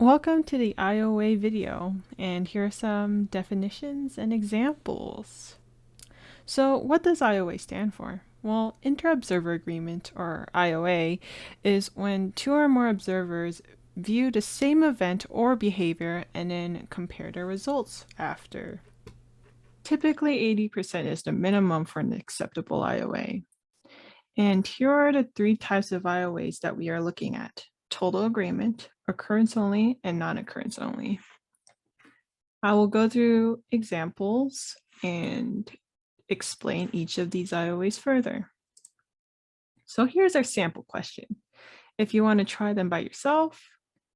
Welcome to the IOA video, and here are some definitions and examples. So what does IOA stand for? Well, Interobserver Agreement, or IOA, is when two or more observers view the same event or behavior and then compare their results after. Typically 80% is the minimum for an acceptable IOA. And here are the three types of IOAs that we are looking at: total agreement, occurrence only, and non-occurrence only. I will go through examples and explain each of these IOAs further. So here's our sample question. If you want to try them by yourself,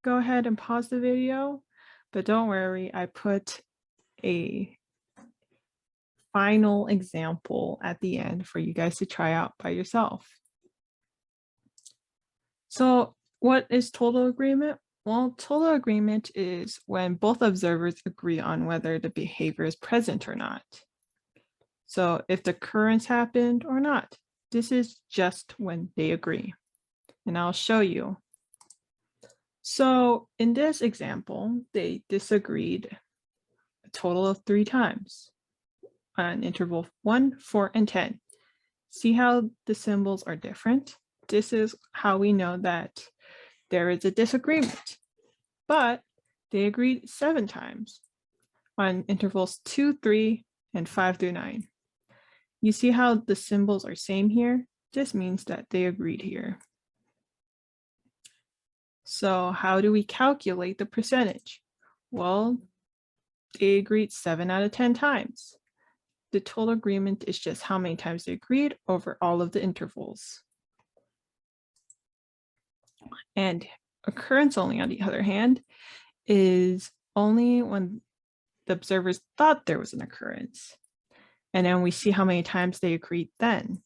go ahead and pause the video, but don't worry, I put a final example at the end for you guys to try out by yourself. So what is total agreement? Well, total agreement is when both observers agree on whether the behavior is present or not. So if the occurrence happened or not, this is just when they agree. And I'll show you. So in this example, they disagreed a total of 3 times on interval 1, 4, and 10. See how the symbols are different? This is how we know that there is a disagreement, but they agreed 7 times on intervals 2, 3, and 5 through 9. You see how the symbols are same here? This means that they agreed here. So how do we calculate the percentage? Well, they agreed 7 out of 10 times. The total agreement is just how many times they agreed over all of the intervals. And occurrence only, on the other hand, is only when the observers thought there was an occurrence. And then we see how many times they agreed then.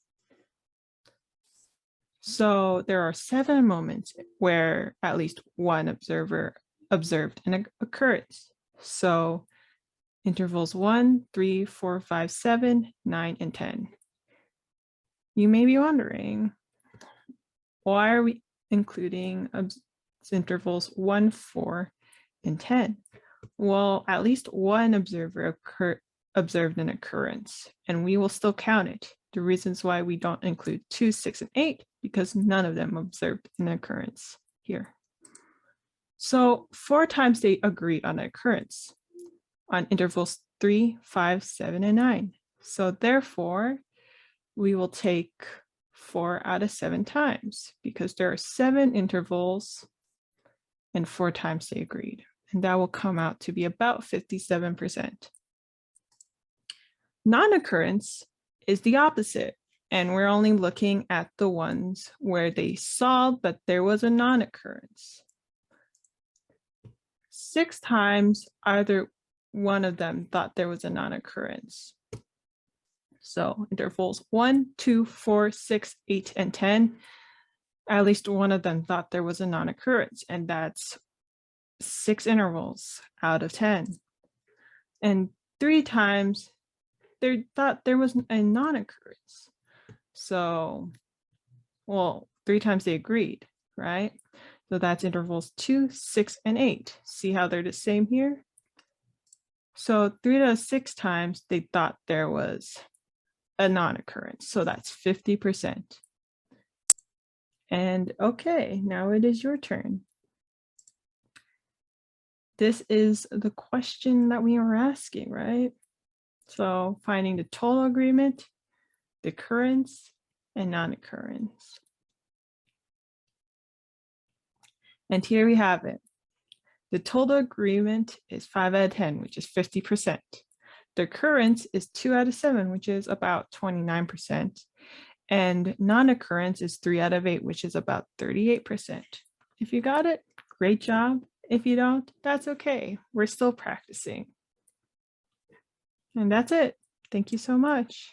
So there are 7 moments where at least one observer observed an occurrence. So intervals 1, 3, 4, 5, 7, 9, and 10. You may be wondering, why are we including intervals 1, 4, and 10? Well, at least one observer observed an occurrence, and we will still count it. The reasons why we don't include 2, 6, and 8, because none of them observed an occurrence here. So 4 times they agreed on an occurrence on intervals 3, 5, 7, and 9. So therefore, we will take 4 out of 7 times because there are 7 intervals and 4 times they agreed. And that will come out to be about 57%. Non-occurrence is the opposite, and we're only looking at the ones where they saw that there was a non-occurrence. 6 times either one of them thought there was a non-occurrence. So intervals 1, 2, 4, 6, 8, and 10, at least one of them thought there was a non-occurrence, and that's 6 intervals out of 10. And 3 times they thought there was a non-occurrence. So, well, 3 times they agreed, right? So that's intervals 2, 6, and 8. See how they're the same here? So 3 to 6 times they thought there was a non-occurrence. So that's 50%. And okay, now it is your turn. This is the question that we are asking, right? So finding the total agreement, the occurrence, and non-occurrence. And here we have it. The total agreement is 5 out of 10, which is 50%. The occurrence is 2 out of 7, which is about 29%. And non-occurrence is 3 out of 8, which is about 38%. If you got it, great job. If you don't, that's okay. We're still practicing. And that's it. Thank you so much.